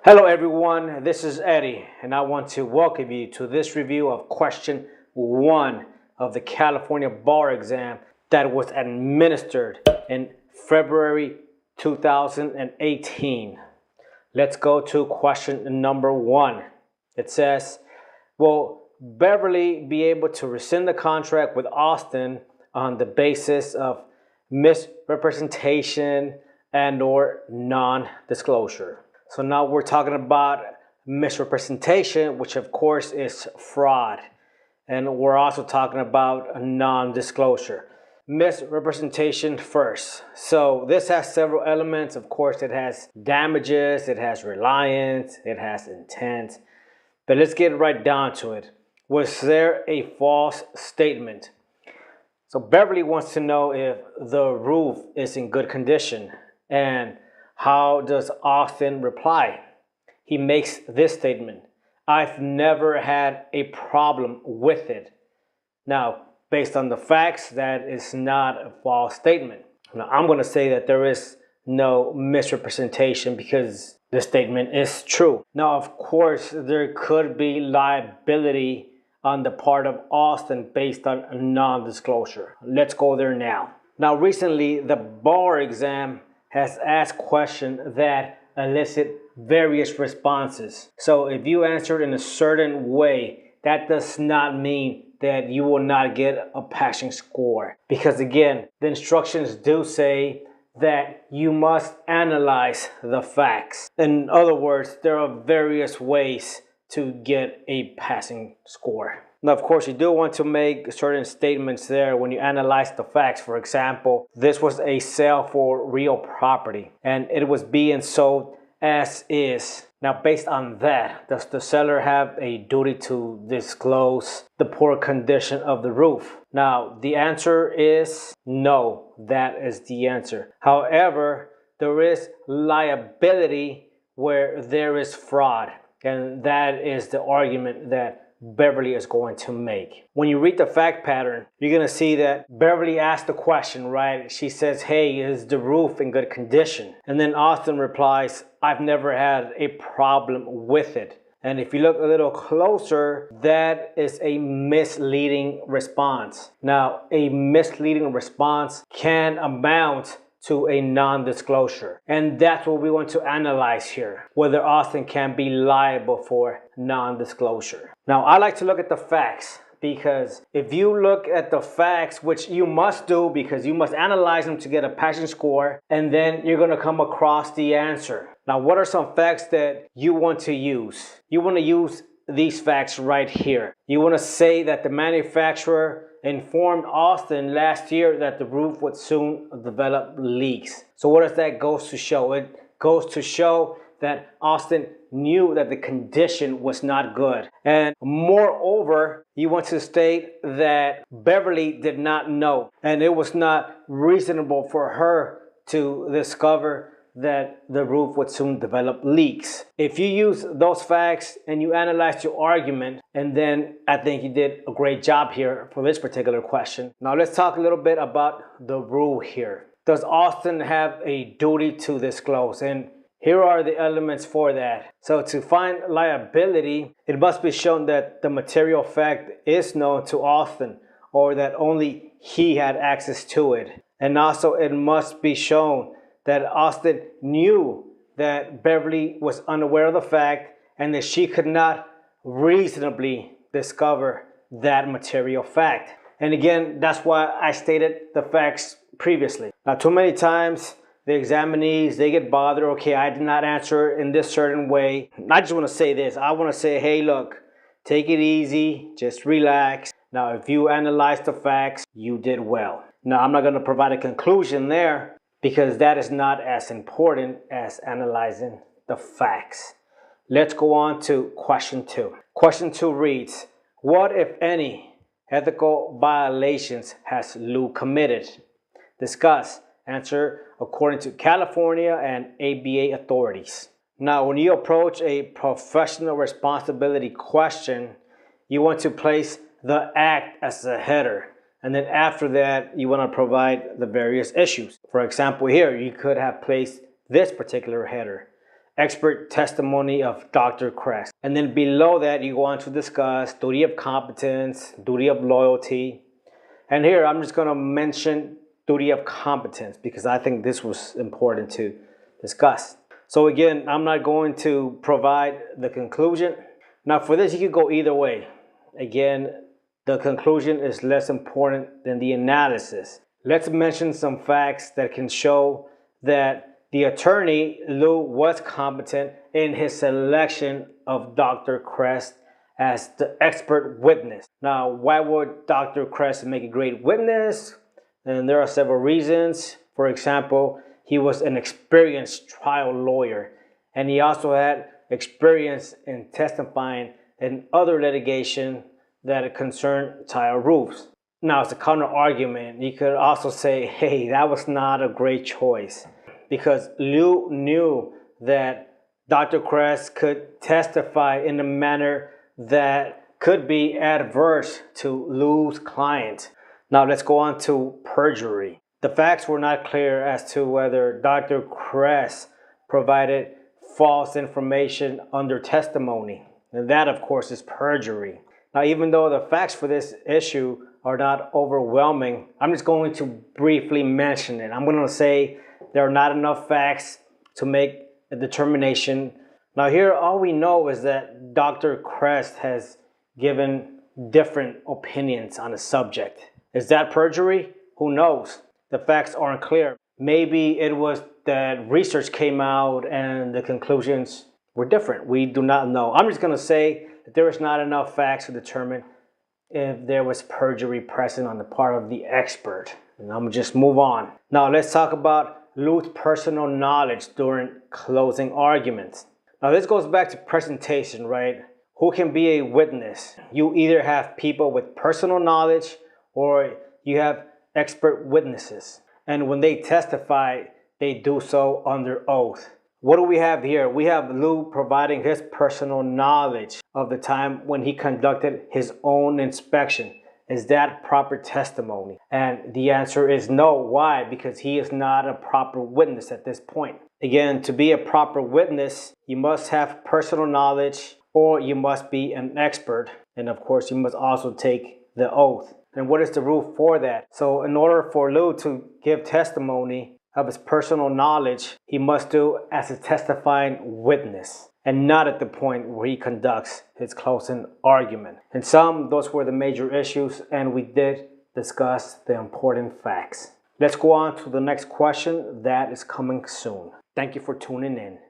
Hello everyone, this is Eddie and I want to welcome you to this review of question 1 of the California bar exam that was administered in February 2018. Let's go to question number 1. It says, will Beverly be able to rescind the contract with Austin on the basis of misrepresentation and/or non-disclosure? So now we're talking about misrepresentation, which of course is fraud. And we're also talking about non-disclosure. Misrepresentation first. So this has several elements. Of course, it has damages, it has reliance, it has intent. But let's get right down to it. Was there a false statement? So Beverly wants to know if the roof is in good condition. And how does Austin reply? He makes this statement: I've never had a problem with it. Now, based on the facts, that is not a false statement. Now, I'm going to say that there is no misrepresentation because the statement is true. Now, of course, there could be liability on the part of Austin based on non-disclosure. Let's go there now. Now, recently, the bar exam has asked questions that elicit various responses. So if you answered in a certain way, that does not mean that you will not get a passing score. Because again, the instructions do say that you must analyze the facts. In other words, there are various ways to get a passing score. Now, of course, you do want to make certain statements there when you analyze the facts. For example, this was a sale for real property and it was being sold as is. Now, based on that, does the seller have a duty to disclose the poor condition of the roof? Now, the answer is no. That is the answer. However, there is liability where there is fraud. And that is the argument that Beverly is going to make. When you read the fact pattern, you're going to see that Beverly asked the question, right? She says, hey, is the roof in good condition? And then Austin replies, I've never had a problem with it. And if you look a little closer, that is a misleading response. Now, a misleading response can amount to a non-disclosure. And that's what we want to analyze here, whether Austin can be liable for non-disclosure. Now, I like to look at the facts, because if you look at the facts, which you must do because you must analyze them to get a passing score, and then you're going to come across the answer. Now, what are some facts that you want to use? You want to use these facts right here. You want to say that the manufacturer informed Austin last year that the roof would soon develop leaks. So what does that goes to show? It goes to show that Austin knew that the condition was not good. And moreover, you want to state that Beverly did not know, and it was not reasonable for her to discover that the roof would soon develop leaks. If you use those facts and you analyze your argument, and then I think you did a great job here for this particular question. Now let's talk a little bit about the rule here. Does Austin have a duty to disclose? And here are the elements for that. So to find liability, it must be shown that the material fact is known to Austin, or that only he had access to it. And also it must be shown that Austin knew that Beverly was unaware of the fact and that she could not reasonably discover that material fact. And again, that's why I stated the facts previously. Now, too many times the examinees, they get bothered. Okay, I did not answer in this certain way. I just want to say this. I want to say, hey, look, take it easy, just relax. Now, if you analyze the facts, you did well. Now, I'm not going to provide a conclusion there, because that is not as important as analyzing the facts. Let's go on to question 2. Question 2 reads, what, if any, ethical violations has Lou committed? Discuss. Answer according to California and ABA authorities. Now, when you approach a professional responsibility question, you want to place the act as a header. And then after that, you want to provide the various issues. For example, here, you could have placed this particular header: expert testimony of Dr. Crest. And then below that, you go on to discuss duty of competence, duty of loyalty. And here, I'm just going to mention duty of competence because I think this was important to discuss. So again, I'm not going to provide the conclusion. Now for this, you could go either way. Again, the conclusion is less important than the analysis. Let's mention some facts that can show that the attorney, Lou, was competent in his selection of Dr. Crest as the expert witness. Now, why would Dr. Crest make a great witness? And there are several reasons. For example, he was an experienced trial lawyer, and he also had experience in testifying in other litigation that concerned tile roofs. Now, as a counter argument, you could also say, hey, that was not a great choice because Lou knew that Dr. Crest could testify in a manner that could be adverse to Lou's client. Now, let's go on to perjury. The facts were not clear as to whether Dr. Crest provided false information under testimony. And that, of course, is perjury. Now, even though the facts for this issue are not overwhelming, I'm just going to briefly mention it. I'm going to say there are not enough facts to make a determination. Now, here, all we know is that Dr. Crest has given different opinions on the subject. Is that perjury? Who knows? The facts aren't clear. Maybe it was that research came out and the conclusions were different. We do not know. I'm just going to say that there is not enough facts to determine if there was perjury present on the part of the expert. And I'm going to just move on. Now let's talk about Lou's personal knowledge during closing arguments. Now this goes back to presentation, right? Who can be a witness? You either have people with personal knowledge or you have expert witnesses. And when they testify, they do so under oath. What do we have here? We have Lou providing his personal knowledge of the time when he conducted his own inspection. Is that proper testimony? And the answer is no. Why? Because he is not a proper witness at this point. Again, to be a proper witness, you must have personal knowledge or you must be an expert. And of course, you must also take the oath. And what is the rule for that? So in order for Lou to give testimony of his personal knowledge, he must do as a testifying witness and not at the point where he conducts his closing argument. In sum, those were the major issues, and we did discuss the important facts. Let's go on to the next question that is coming soon. Thank you for tuning in.